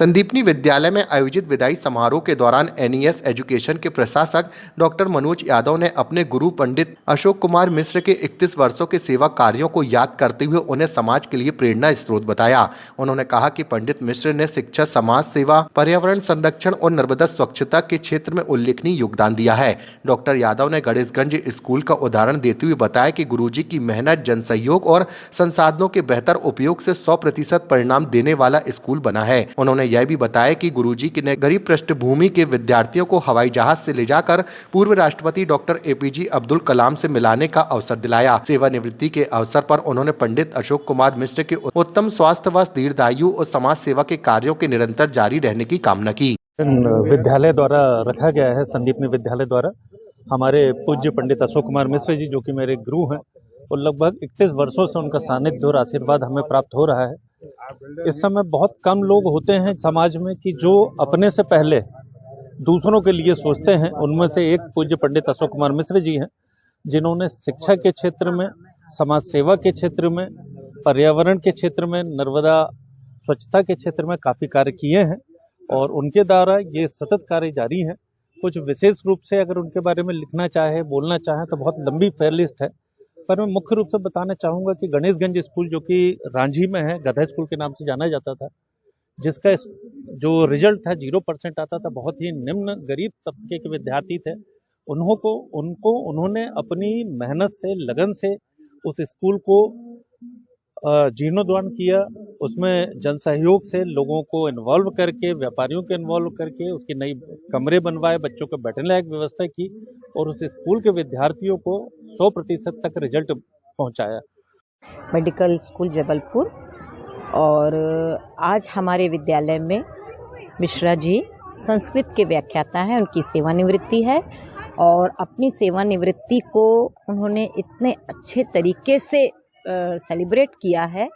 संदीपनी विद्यालय में आयोजित विदाई समारोह के दौरान एनईएस एजुकेशन के प्रशासक डॉक्टर मनोज यादव ने अपने गुरु पंडित अशोक कुमार मिश्र के 31 वर्षों के सेवा कार्यों को याद करते हुए उन्हें समाज के लिए प्रेरणा स्रोत बताया। उन्होंने कहा कि पंडित मिश्र ने शिक्षा, समाज सेवा, पर्यावरण संरक्षण और नर्मदा स्वच्छता के क्षेत्र में उल्लेखनीय योगदान दिया है। डॉक्टर यादव ने गणेशगंज स्कूल का उदाहरण देते हुए बताया कि गुरुजी की मेहनत, जनसहयोग और संसाधनों के बेहतर उपयोग से 100% परिणाम देने वाला स्कूल बना है। उन्होंने यह भी बताया कि गुरुजी ने गरीब पृष्ठभूमि के विद्यार्थियों को हवाई जहाज से ले जाकर पूर्व राष्ट्रपति डॉक्टर एपीजे अब्दुल कलाम से मिलाने का अवसर दिलाया। सेवानिवृत्ति के अवसर पर उन्होंने पंडित अशोक कुमार मिश्र के उत्तम स्वास्थ्य व दीर्घायु और समाज सेवा के कार्यों के निरंतर जारी रहने की कामना की। विद्यालय द्वारा रखा गया है, संदीपनी विद्यालय द्वारा हमारे पूज्य पंडित अशोक कुमार मिश्र जी, जो कि मेरे गुरु हैं, और लगभग 31 वर्षों से उनका सानिध्य और आशीर्वाद हमें प्राप्त हो रहा है। इस समय बहुत कम लोग होते हैं समाज में कि जो अपने से पहले दूसरों के लिए सोचते हैं। उनमें से एक पूज्य पंडित अशोक कुमार मिश्र जी हैं, जिन्होंने शिक्षा के क्षेत्र में, समाज सेवा के क्षेत्र में, पर्यावरण के क्षेत्र में, नर्मदा स्वच्छता के क्षेत्र में काफ़ी कार्य किए हैं और उनके द्वारा ये सतत कार्य जारी है। कुछ विशेष रूप से अगर उनके बारे में लिखना चाहे, बोलना चाहे तो बहुत लंबी फेयरलिस्ट है, पर मैं मुख्य रूप से बताना चाहूँगा कि गणेशगंज स्कूल, जो कि रांझी में है, गधा स्कूल के नाम से जाना जाता था, जिसका जो रिजल्ट था 0% आता था, बहुत ही निम्न गरीब तबके के विद्यार्थी थे। उन्होंने अपनी मेहनत से, लगन से उस स्कूल को जीर्णोद्धार किया। उसमें जन सहयोग से लोगों को इन्वॉल्व करके, व्यापारियों को इन्वॉल्व करके उसकी नई कमरे बनवाए, बच्चों को बैठने लायक व्यवस्था की और उस स्कूल के विद्यार्थियों को 100% तक रिजल्ट पहुंचाया। मेडिकल स्कूल जबलपुर, और आज हमारे विद्यालय में मिश्रा जी संस्कृत के व्याख्याता हैं। उनकी सेवानिवृत्ति है और अपनी सेवानिवृत्ति को उन्होंने इतने अच्छे तरीके से सेलिब्रेट किया है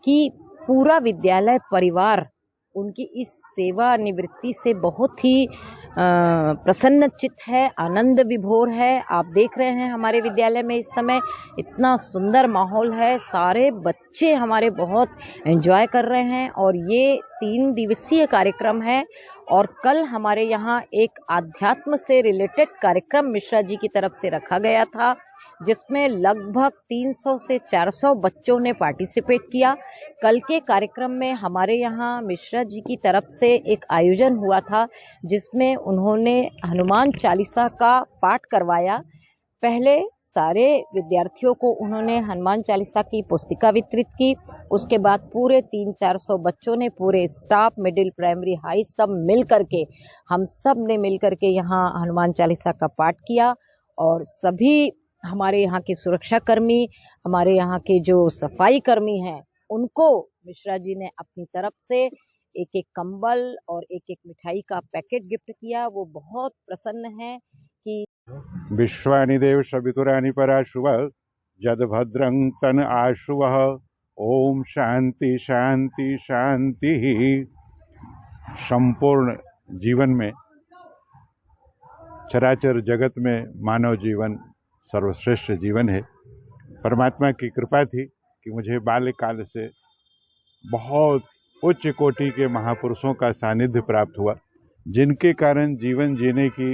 कि पूरा विद्यालय परिवार उनकी इस सेवानिवृत्ति से बहुत ही प्रसन्नचित्त है, आनंद विभोर है। आप देख रहे हैं हमारे विद्यालय में इस समय इतना सुंदर माहौल है, सारे बच्चे हमारे बहुत एंजॉय कर रहे हैं और ये 3 दिवसीय कार्यक्रम है। और कल हमारे यहाँ एक आध्यात्म से रिलेटेड कार्यक्रम मिश्रा जी की तरफ से रखा गया था, जिसमें लगभग 300 से 400 बच्चों ने पार्टिसिपेट किया। कल के कार्यक्रम में हमारे यहाँ मिश्रा जी की तरफ से एक आयोजन हुआ था, जिसमें उन्होंने हनुमान चालीसा का पाठ करवाया। पहले सारे विद्यार्थियों को उन्होंने हनुमान चालीसा की पुस्तिका वितरित की। उसके बाद पूरे 300-400 बच्चों ने, पूरे स्टाफ, मिडिल, प्राइमरी, हाई, सब मिल करके, हम सब ने मिल करके यहाँ हनुमान चालीसा का पाठ किया। और सभी हमारे यहाँ के सुरक्षा कर्मी, हमारे यहाँ के जो सफाई कर्मी हैं, उनको मिश्रा जी ने अपनी तरफ से एक कंबल और एक मिठाई का पैकेट गिफ्ट किया। वो बहुत प्रसन्न है कि विश्वानि देव सवितुरानि पराशुव जद भद्रं तन आशुव। ओम शांति शांति शांति। संपूर्ण जीवन में, चराचर जगत में मानव जीवन सर्वश्रेष्ठ जीवन है। परमात्मा की कृपा थी कि मुझे बाल्यकाल से बहुत उच्च कोटि के महापुरुषों का सानिध्य प्राप्त हुआ, जिनके कारण जीवन जीने की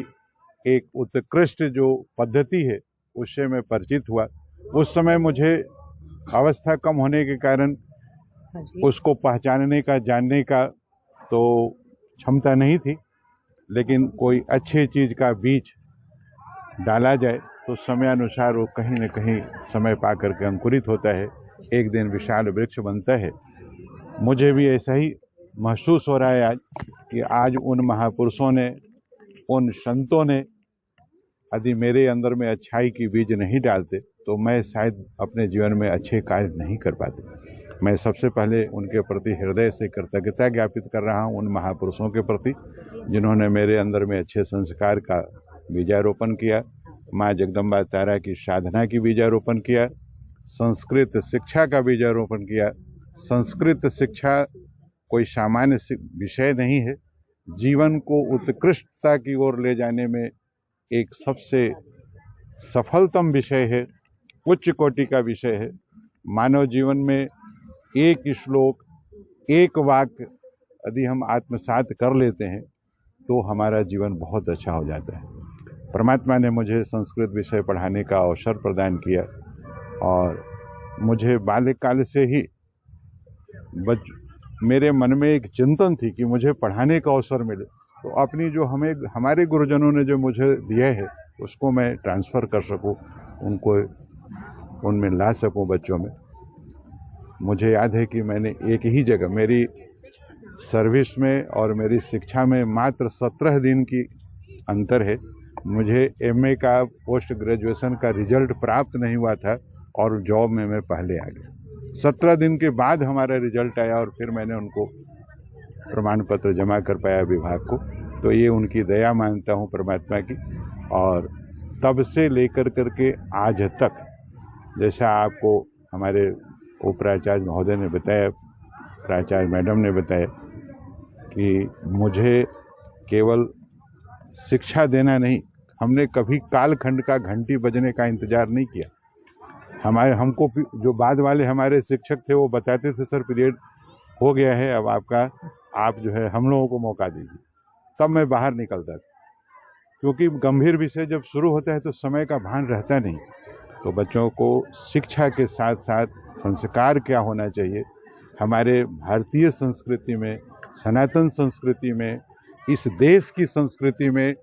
एक उत्कृष्ट जो पद्धति है उससे मैं परिचित हुआ। उस समय मुझे अवस्था कम होने के कारण उसको पहचानने का, जानने का तो क्षमता नहीं थी, लेकिन कोई अच्छे चीज़ का बीज डाला जाए तो समय अनुसार वो कहीं न कहीं समय पा करके अंकुरित होता है, एक दिन विशाल वृक्ष बनता है। मुझे भी ऐसा ही महसूस हो रहा है आज कि आज उन महापुरुषों ने, उन संतों ने यदि मेरे अंदर में अच्छाई की बीज नहीं डालते तो मैं शायद अपने जीवन में अच्छे कार्य नहीं कर पाते। मैं सबसे पहले उनके प्रति हृदय से कृतज्ञता ज्ञापित कर रहा हूँ, उन महापुरुषों के प्रति जिन्होंने मेरे अंदर में अच्छे संस्कार का बीजारोपण किया, माँ जगदम्बा तारा की साधना की बीजारोपण किया, संस्कृत शिक्षा का बीजारोपण किया। संस्कृत शिक्षा कोई सामान्य विषय नहीं है, जीवन को उत्कृष्टता की ओर ले जाने में एक सबसे सफलतम विषय है, उच्च कोटि का विषय है। मानव जीवन में एक श्लोक, एक वाक्य यदि हम आत्मसात कर लेते हैं तो हमारा जीवन बहुत अच्छा हो जाता है। परमात्मा ने मुझे संस्कृत विषय पढ़ाने का अवसर प्रदान किया और मुझे बाल्यकाल से ही मेरे मन में एक चिंतन थी कि मुझे पढ़ाने का अवसर मिले, तो अपनी जो हमारे गुरुजनों ने जो मुझे दिया है उसको मैं ट्रांसफ़र कर सकूं, उनको उनमें ला सकूं बच्चों में। मुझे याद है कि मैंने एक ही जगह, मेरी सर्विस में और मेरी शिक्षा में मात्र 17 दिन की अंतर है। मुझे एमए का पोस्ट ग्रेजुएशन का रिजल्ट प्राप्त नहीं हुआ था और जॉब में मैं पहले आ गया। 17 दिन के बाद हमारा रिजल्ट आया और फिर मैंने उनको प्रमाण पत्र जमा कर पाया विभाग को। तो ये उनकी दया मानता हूँ परमात्मा की। और तब से लेकर करके आज तक, जैसा आपको हमारे उपराचार्य महोदय ने बताया, प्राचार्य मैडम ने बताया कि मुझे केवल शिक्षा देना नहीं, हमने कभी कालखंड का घंटी बजने का इंतजार नहीं किया। हमको जो बाद वाले हमारे शिक्षक थे वो बताते थे, सर पीरियड हो गया है, अब आप जो है हम लोगों को मौका दीजिए। तब मैं बाहर निकलता था, क्योंकि गंभीर विषय जब शुरू होता है तो समय का भान रहता नहीं। तो बच्चों को शिक्षा के साथ साथ संस्कार क्या होना चाहिए, हमारे भारतीय संस्कृति में, सनातन संस्कृति में, इस देश की संस्कृति में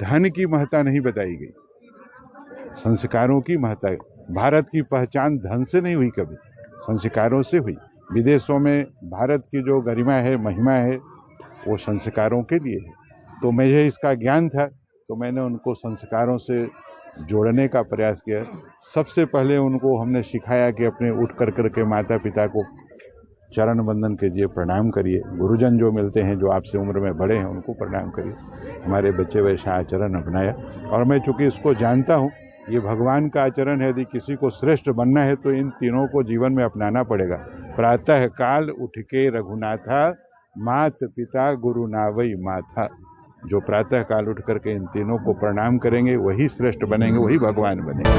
धन की महत्ता नहीं बताई गई, संस्कारों की महत्ता। भारत की पहचान धन से नहीं हुई, कभी संस्कारों से हुई। विदेशों में भारत की जो गरिमा है, महिमा है, वो संस्कारों के लिए है। तो मुझे इसका ज्ञान था, तो मैंने उनको संस्कारों से जोड़ने का प्रयास किया। सबसे पहले उनको हमने सिखाया कि अपने उठ कर के माता पिता को चरण वंदन कीजिए, प्रणाम करिए। गुरुजन जो मिलते हैं, जो आपसे उम्र में बड़े हैं, उनको प्रणाम करिए। हमारे बच्चे वैसा आचरण अपनाया और मैं चूँकि इसको जानता हूँ, ये भगवान का आचरण है। यदि किसी को श्रेष्ठ बनना है तो इन तीनों को जीवन में अपनाना पड़ेगा। प्रातः काल उठ के रघुनाथा, मात पिता गुरु नावई माथा। जो प्रातः काल उठ करके इन तीनों को प्रणाम करेंगे वही श्रेष्ठ बनेंगे, वही भगवान बनेंगे।